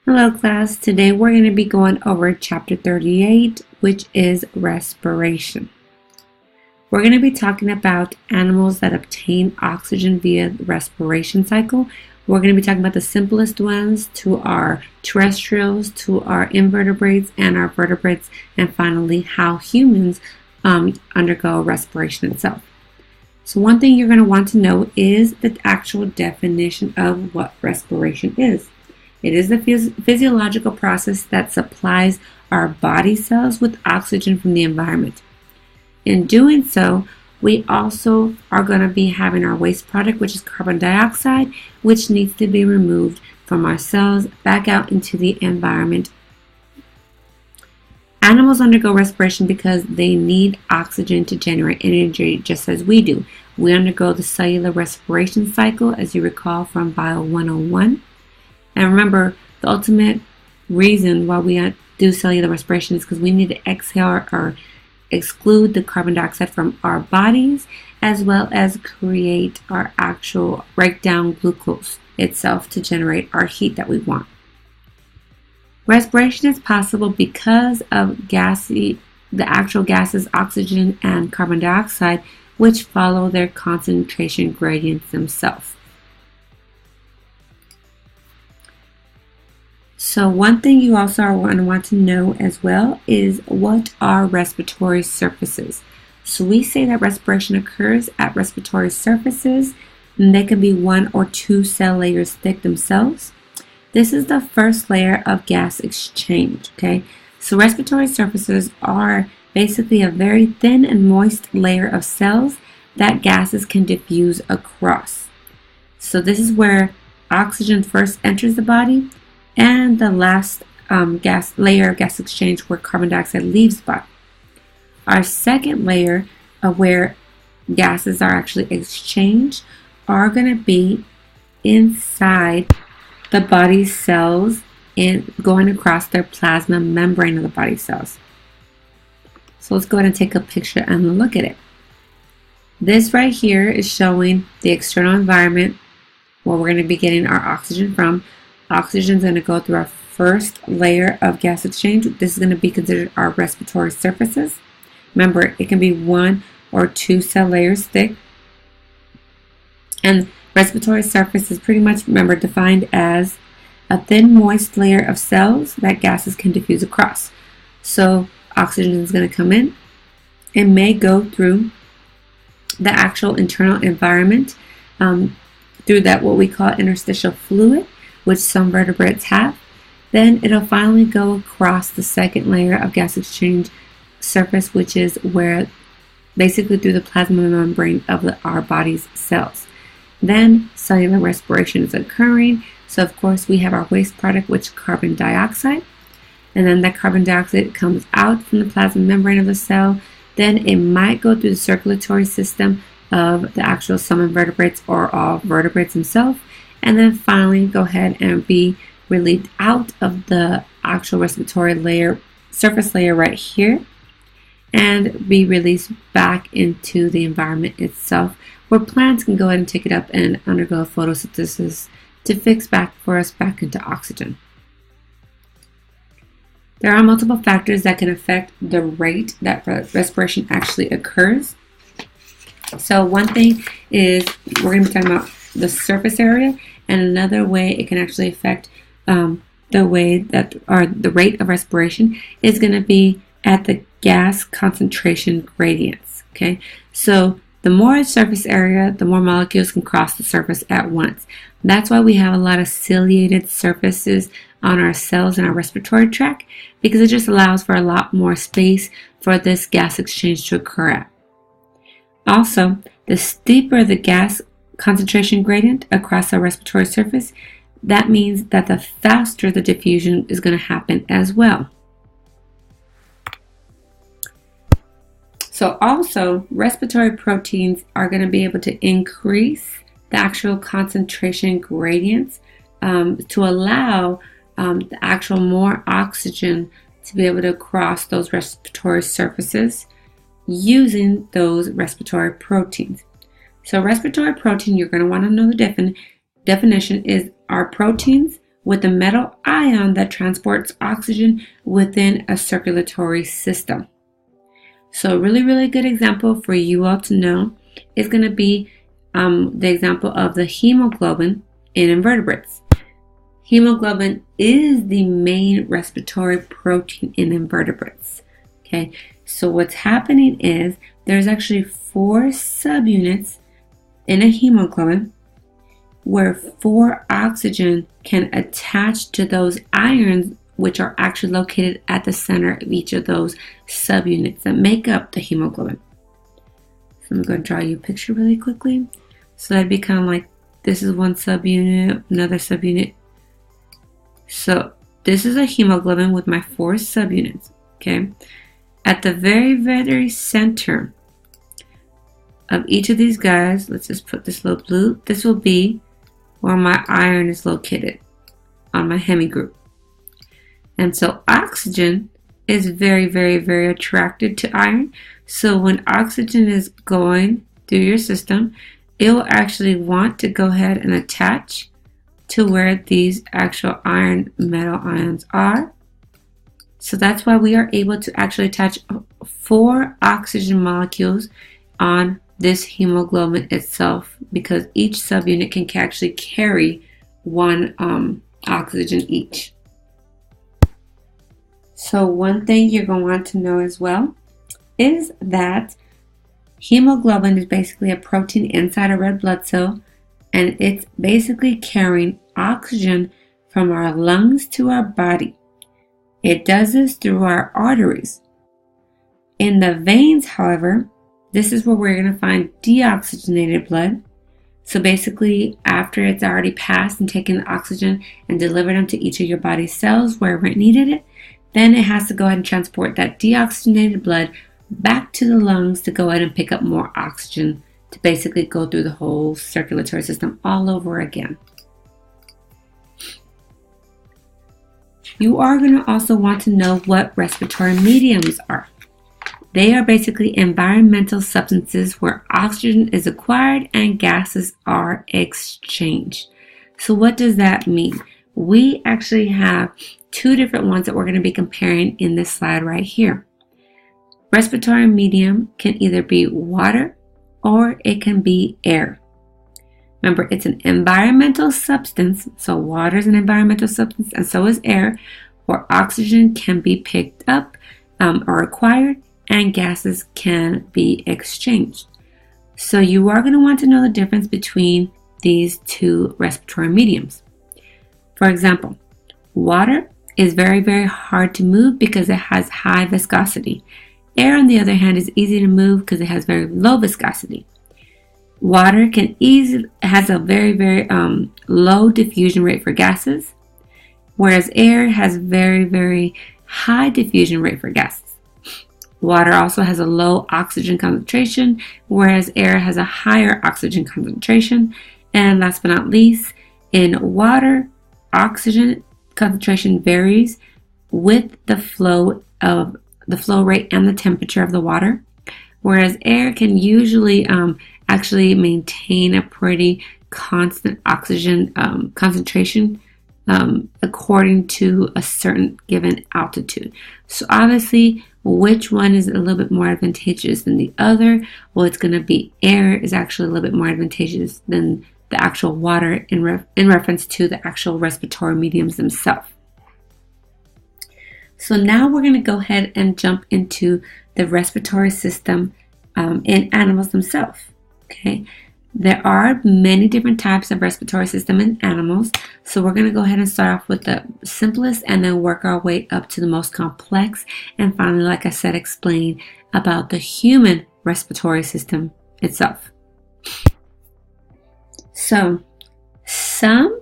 Hello class, today we're going to be going over chapter 38, which is respiration. We're going to be talking about animals that obtain oxygen via the respiration cycle. We're going to be talking about the simplest ones to our terrestrials, to our invertebrates and our vertebrates, and finally how humans undergo respiration itself. So one thing you're going to want to know is the actual definition of what respiration is. It is the physiological process that supplies our body cells with oxygen from the environment. In doing so, we also are going to be having our waste product, which is carbon dioxide, which needs to be removed from our cells back out into the environment. Animals undergo respiration because they need oxygen to generate energy just as we do. We undergo the cellular respiration cycle, as you recall from Bio 101. And remember, the ultimate reason why we do cellular respiration is because we need to exhale or exclude the carbon dioxide from our bodies, as well as create our actual breakdown glucose itself to generate our heat that we want. Respiration is possible because of the actual gases, oxygen and carbon dioxide, which follow their concentration gradients themselves. So one thing you also are going to want to know as well is what are respiratory surfaces. So we say that respiration occurs at respiratory surfaces, and they can be 1 or 2 cell layers thick themselves. This is the first layer of gas exchange, okay? So respiratory surfaces are basically a very thin and moist layer of cells that gases can diffuse across. So this is where oxygen first enters the body, and the last layer of gas exchange where carbon dioxide leaves the body. Our second layer of where gases are actually exchanged are going to be inside the body cells and going across their plasma membrane of the body cells. So let's go ahead and take a picture and look at it. This right here is showing the external environment where we're going to be getting our oxygen from. Oxygen is going to go through our first layer of gas exchange. This is going to be considered our respiratory surfaces. Remember, it can be 1 or 2 cell layers thick. And respiratory surface is pretty much, remember, defined as a thin, moist layer of cells that gases can diffuse across. So oxygen is going to come in. It may go through the actual internal environment through that what we call interstitial fluid, which some vertebrates have. Then it'll finally go across the second layer of gas exchange surface, which is where basically through the plasma membrane of our body's cells. Then cellular respiration is occurring. So of course we have our waste product, which is carbon dioxide. And then that carbon dioxide comes out from the plasma membrane of the cell. Then it might go through the circulatory system of the actual some invertebrates or all vertebrates themselves. And then finally go ahead and be relieved out of the actual respiratory layer, surface layer right here, and be released back into the environment itself, where plants can go ahead and take it up and undergo photosynthesis to fix back for us back into oxygen. There are multiple factors that can affect the rate that respiration actually occurs. So one thing is we're going to be talking about the surface area, and another way it can actually affect the way that the rate of respiration is going to be at the gas concentration gradients. Okay, so the more surface area, the more molecules can cross the surface at once. That's why we have a lot of ciliated surfaces on our cells and our respiratory tract, because it just allows for a lot more space for this gas exchange to occur at. Also, the steeper the gas concentration gradient across our respiratory surface, that means that the faster the diffusion is going to happen as well. So also, respiratory proteins are going to be able to increase the actual concentration gradients to allow the actual more oxygen to be able to cross those respiratory surfaces using those respiratory proteins. So respiratory protein, you're going to want to know the definition is our proteins with a metal ion that transports oxygen within a circulatory system. So a really, really good example for you all to know is going to be the example of the hemoglobin in invertebrates. Hemoglobin is the main respiratory protein in invertebrates. Okay, so what's happening is there's actually 4 subunits in a hemoglobin where 4 oxygen can attach to those ions, which are actually located at the center of each of those subunits that make up the hemoglobin. So I'm going to draw you a picture really quickly. So that'd be kind of like, this is one subunit, another subunit. So this is a hemoglobin with my 4 subunits, okay? At the very, very center of each of these guys, let's just put this little blue, this will be where my iron is located on my hemi group. And so oxygen is very, very, very attracted to iron. So when oxygen is going through your system, it will actually want to go ahead and attach to where these actual iron metal ions are. So that's why we are able to actually attach 4 oxygen molecules on this hemoglobin itself, because each subunit can actually carry 1 oxygen each. So one thing you're going to want to know as well is that hemoglobin is basically a protein inside a red blood cell, and it's basically carrying oxygen from our lungs to our body. It does this through our arteries. In the veins, however, this is where we're going to find deoxygenated blood. So basically, after it's already passed and taken the oxygen and delivered them to each of your body's cells wherever it needed it, then it has to go ahead and transport that deoxygenated blood back to the lungs to go ahead and pick up more oxygen to basically go through the whole circulatory system all over again. You are going to also want to know what respiratory mediums are. They are basically environmental substances where oxygen is acquired and gases are exchanged. So what does that mean? We actually have 2 different ones that we're going to be comparing in this slide right here. Respiratory medium can either be water or it can be air. Remember, it's an environmental substance, so water is an environmental substance and so is air, where oxygen can be picked up or acquired and gases can be exchanged. So you are going to want to know the difference between these 2 respiratory mediums. For example, water is very, very hard to move because it has high viscosity. Air, on the other hand, is easy to move because it has very low viscosity. Water has a very, very low diffusion rate for gases, whereas air has very, very high diffusion rate for gases. Water also has a low oxygen concentration, whereas air has a higher oxygen concentration. And last but not least, in water, oxygen concentration varies with the flow rate and the temperature of the water, whereas air can usually actually maintain a pretty constant oxygen concentration according to a certain given altitude. So obviously, which one is a little bit more advantageous than the other? Well, it's going to be air is actually a little bit more advantageous than the actual water in reference to the actual respiratory mediums themselves. So now we're going to go ahead and jump into the respiratory system in animals themselves. Okay, there are many different types of respiratory system in animals. So we're going to go ahead and start off with the simplest and then work our way up to the most complex. And finally, like I said, explain about the human respiratory system itself. So some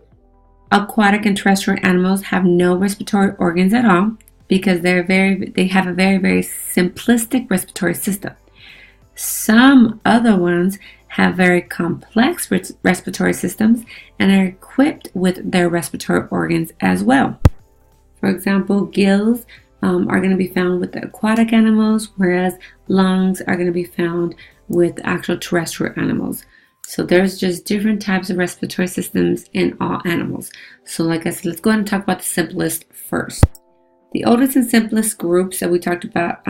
aquatic and terrestrial animals have no respiratory organs at all because they have a very, very simplistic respiratory system. Some other ones have very complex respiratory systems and are equipped with their respiratory organs as well. For example, gills are going to be found with the aquatic animals, whereas lungs are going to be found with actual terrestrial animals. So there's just different types of respiratory systems in all animals. So like I said, let's go ahead and talk about the simplest first. The oldest and simplest groups that we talked about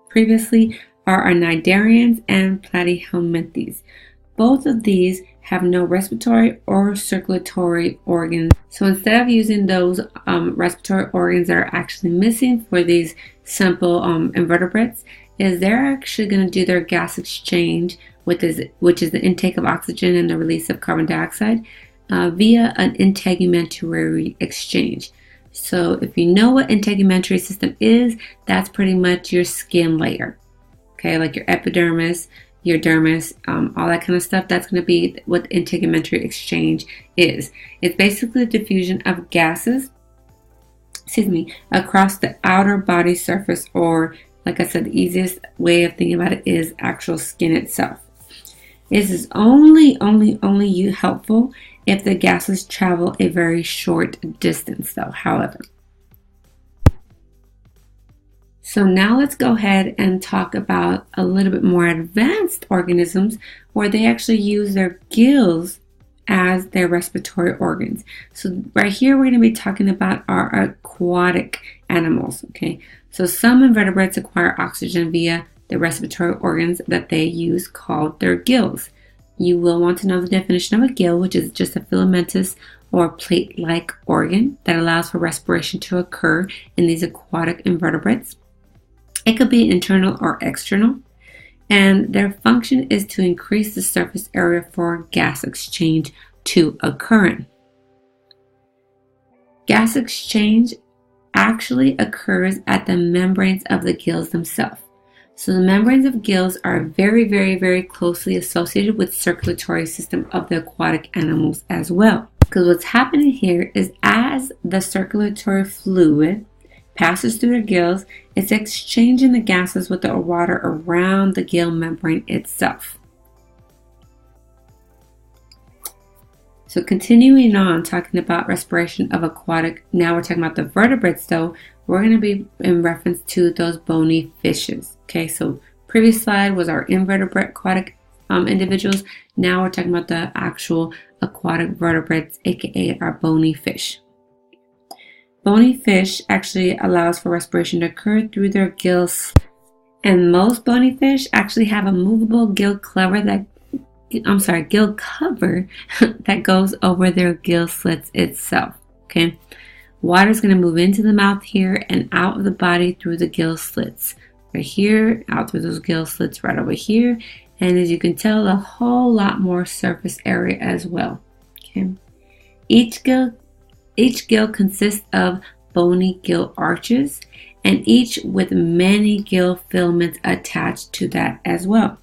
previously are cnidarians and platyhelminthes. Both of these have no respiratory or circulatory organs. So instead of using those respiratory organs that are actually missing for these simple invertebrates, they're actually going to do their gas exchange, which is the intake of oxygen and the release of carbon dioxide, via an integumentary exchange. So if you know what integumentary system is, that's pretty much your skin layer. Okay, like your epidermis, your dermis, all that kind of stuff. That's going to be what integumentary exchange is. It's basically the diffusion of gases, across the outer body surface, or like I said, the easiest way of thinking about it is actual skin itself. This is only helpful if the gases travel a very short distance, though, however. So now let's go ahead and talk about a little bit more advanced organisms where they actually use their gills as their respiratory organs. So right here, we're going to be talking about our aquatic animals, okay? So some invertebrates acquire oxygen via the respiratory organs that they use called their gills. You will want to know the definition of a gill, which is just a filamentous or plate-like organ that allows for respiration to occur in these aquatic invertebrates. It could be internal or external, and their function is to increase the surface area for gas exchange to occur in. Gas exchange actually occurs at the membranes of the gills themselves. So the membranes of gills are very, very, very closely associated with the circulatory system of the aquatic animals as well. Because what's happening here is as the circulatory fluid passes through the gills, it's exchanging the gases with the water around the gill membrane itself. So continuing on talking about respiration of aquatic, now we're talking about the vertebrates though, we're going to be in reference to those bony fishes. Okay, so previous slide was our invertebrate aquatic individuals. Now we're talking about the actual aquatic vertebrates, aka our bony fish. Bony fish actually allows for respiration to occur through their gills, and most bony fish actually have a movable gill cover that goes over their gill slits itself. Okay, water is going to move into the mouth here and out of the body through the gill slits. Right here, out through those gill slits right over here, and as you can tell, a whole lot more surface area as well. Okay, each gill consists of bony gill arches, and each with many gill filaments attached to that as well.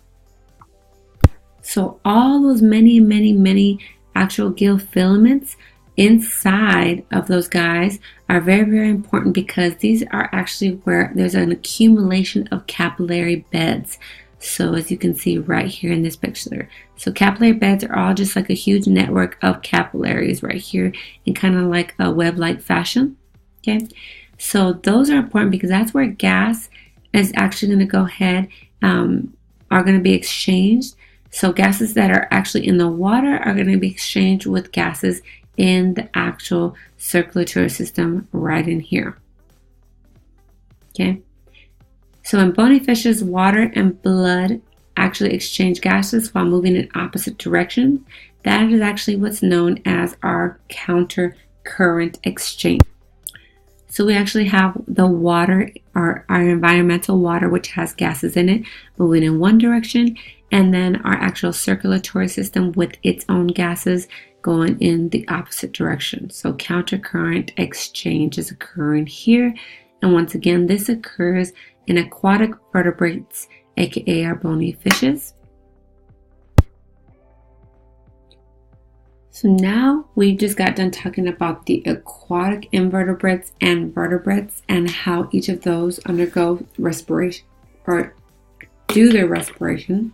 So all those many actual gill filaments inside of those guys are very, very important because these are actually where there's an accumulation of capillary beds. So as you can see right here in this picture. So capillary beds are all just like a huge network of capillaries right here in kind of like a web-like fashion. Okay. So those are important because that's where gas is actually going to go ahead, are going to be exchanged. So gases that are actually in the water are going to be exchanged with gases in the actual circulatory system right in here. Okay. So in bony fishes, water and blood actually exchange gases while moving in opposite directions. That is actually what's known as our counter current exchange. So we actually have the water, our environmental water, which has gases in it, moving in one direction, and then our actual circulatory system with its own gases going in the opposite direction. So counter current exchange is occurring here. And once again, this occurs in aquatic vertebrates, aka our bony fishes. So now we just got done talking about the aquatic invertebrates and vertebrates and how each of those undergo respiration or do their respiration.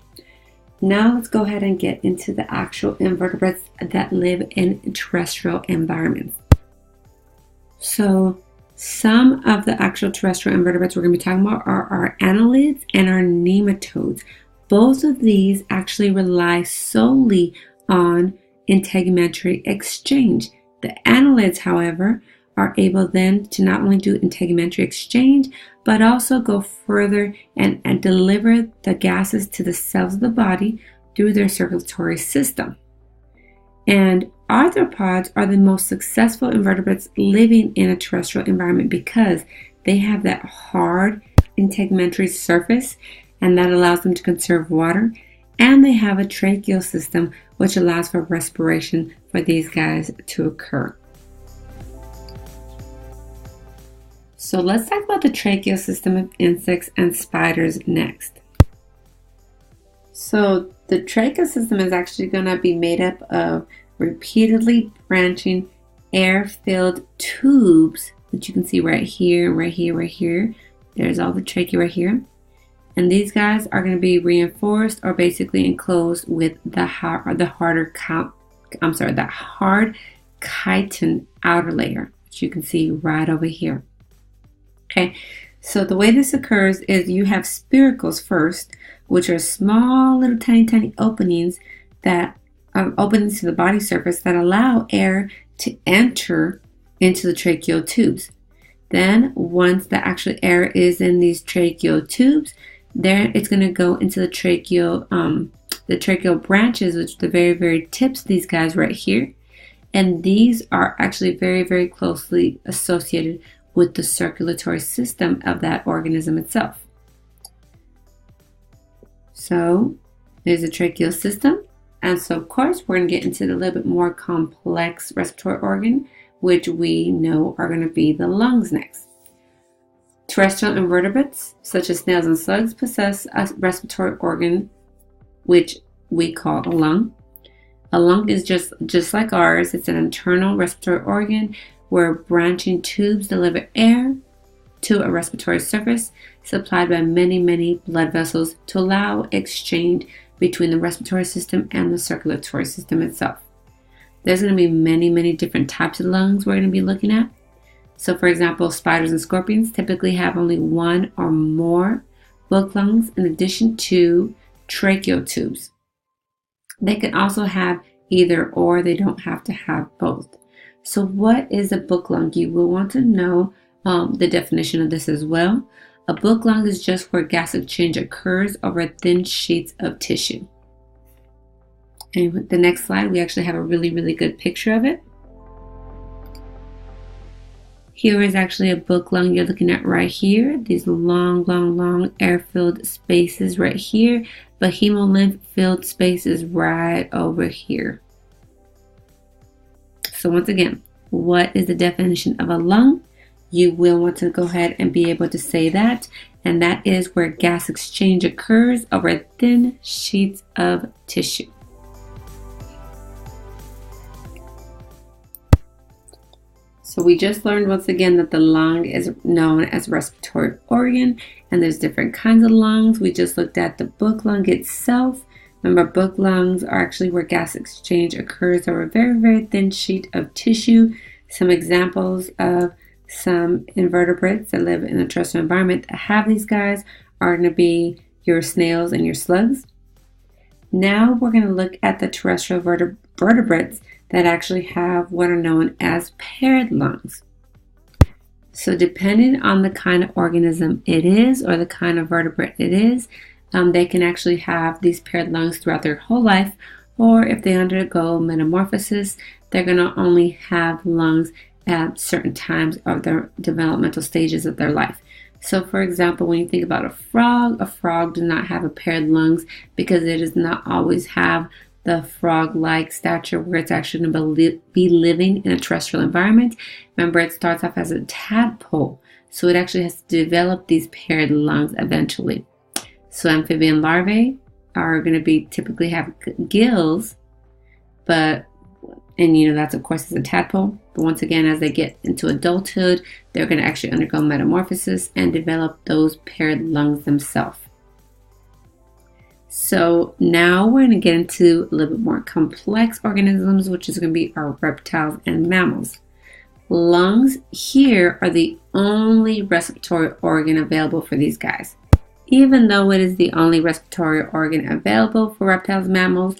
Now let's go ahead and get into the actual invertebrates that live in terrestrial environments. So some of the actual terrestrial invertebrates we're going to be talking about are our annelids and our nematodes. Both of these actually rely solely on integumentary exchange. The annelids, however, are able then to not only do integumentary exchange, but also go further and deliver the gases to the cells of the body through their circulatory system. And arthropods are the most successful invertebrates living in a terrestrial environment because they have that hard integumentary surface, and that allows them to conserve water, and they have a tracheal system which allows for respiration for these guys to occur. So let's talk about the tracheal system of insects and spiders next. So the tracheal system is actually going to be made up of repeatedly branching air-filled tubes that you can see right here, right here, right here. There's all the trachea right here. And these guys are going to be reinforced or basically enclosed with the hard chitin outer layer, which you can see right over here. Okay, so the way this occurs is you have spiracles first, which are small little tiny openings that openings to the body surface that allow air to enter into the tracheal tubes. Then once the actual air is in these tracheal tubes, then it's going to go into the tracheal branches, which are the very tips of these guys right here. And these are actually very closely associated with the circulatory system of that organism itself. So there's a tracheal system. And so of course we're going to get into the little bit more complex respiratory organ, which we know are going to be the lungs next. Terrestrial invertebrates, such as snails and slugs, possess a respiratory organ which we call a lung. A lung is just like ours. It's an internal respiratory organ where branching tubes deliver air to a respiratory surface supplied by many blood vessels to allow exchange between the respiratory system and the circulatory system itself. There's going to be many different types of lungs we're going to be looking at. So for example, spiders and scorpions typically have only one or more book lungs in addition to tracheal tubes. They can also have either or, they don't have to have both. So what is a book lung? You will want to know the definition of this as well. A book lung is just where gas exchange occurs over thin sheets of tissue. And with the next slide, we actually have a really good picture of it. Here is actually a book lung you're looking at right here. These long air-filled spaces right here, but hemolymph-filled spaces right over here. So once again, what is the definition of a lung? You will want to go ahead and be able to say that, and that is where gas exchange occurs over thin sheets of tissue. So we just learned once again that the lung is known as a respiratory organ, and there's different kinds of lungs. We just looked at the book lung itself. Remember, book lungs are actually where gas exchange occurs over a very thin sheet of tissue. Some examples of some invertebrates that live in a terrestrial environment that have these guys are going to be your snails and your slugs. Now we're going to look at the terrestrial vertebrates that actually have what are known as paired lungs. So depending on the kind of organism it is or the kind of vertebrate it is, they can actually have these paired lungs throughout their whole life, or if they undergo metamorphosis, they're going to only have lungs at certain times of their developmental stages of their life. So for example, when you think about a frog does not have a paired lungs because it does not always have the frog-like stature where it's actually going to be living in a terrestrial environment. Remember, it starts off as a tadpole, so it actually has to develop these paired lungs eventually. So amphibian larvae are going to be typically have gills, and that's of course as a tadpole. But once again, as they get into adulthood, they're going to actually undergo metamorphosis and develop those paired lungs themselves. So now we're going to get into a little bit more complex organisms, which is going to be our reptiles and mammals. Lungs here are the only respiratory organ available for these guys. Even though it is the only respiratory organ available for reptiles and mammals,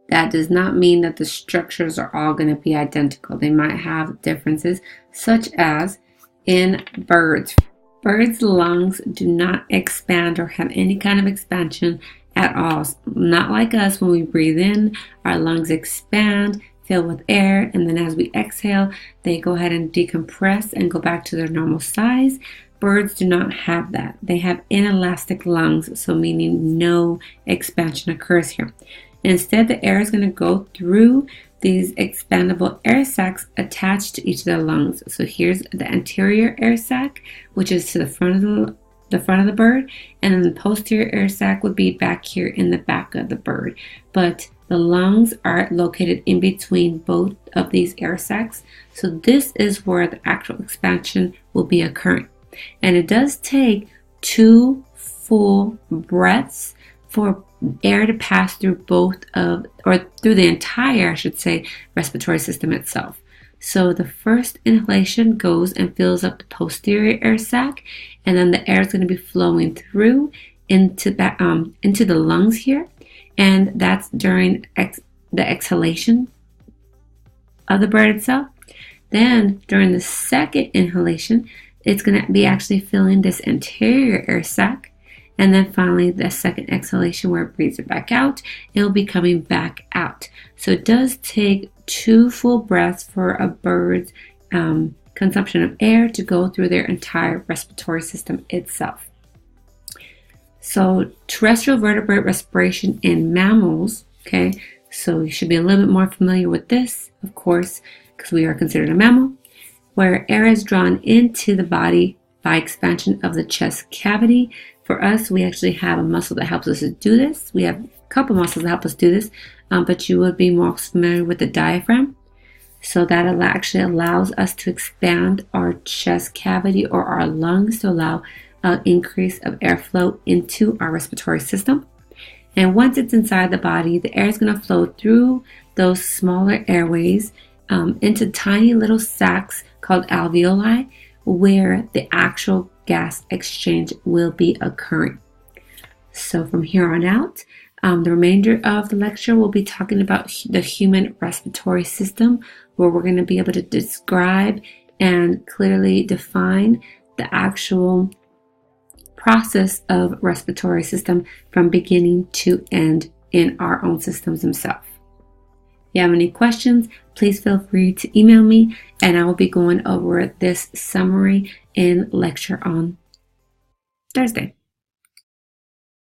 That does not mean that the structures are all going to be identical. They might have differences, such as in birds. Birds' lungs do not expand or have any kind of expansion at all. Not like us. When we breathe in, our lungs expand, fill with air, and then as we exhale, they go ahead and decompress and go back to their normal size. Birds do not have that. They have inelastic lungs, so meaning no expansion occurs here. Instead, the air is going to go through these expandable air sacs attached to each of the lungs. So here's the anterior air sac, which is to the front of the bird, and then the posterior air sac would be back here in the back of the bird. But the lungs are located in between both of these air sacs. So this is where the actual expansion will be occurring. And it does take 2 full breaths for air to pass through through the entire, I should say, respiratory system itself. So the first inhalation goes and fills up the posterior air sac, and then the air is going to be flowing through into the lungs here, and that's during the exhalation of the bird itself. Then during the second inhalation, it's going to be actually filling this anterior air sac. And then finally, the second exhalation where it breathes it back out, it'll be coming back out. So it does take 2 full breaths for a bird's consumption of air to go through their entire respiratory system itself. So terrestrial vertebrate respiration in mammals, okay, so you should be a little bit more familiar with this, of course, because we are considered a mammal, where air is drawn into the body by expansion of the chest cavity. For us, we actually have a muscle that helps us to do this. We have a couple muscles that help us do this, but you would be more familiar with the diaphragm. So that actually allows us to expand our chest cavity or our lungs to allow an increase of airflow into our respiratory system. And once it's inside the body, the air is going to flow through those smaller airways into tiny little sacs called alveoli, where the actual gas exchange will be occurring. So from here on out, the remainder of the lecture will be talking about the human respiratory system, where we're going to be able to describe and clearly define the actual process of respiratory system from beginning to end in our own systems themselves. If you have any questions, please feel free to email me, and I will be going over this summary in lecture on Thursday.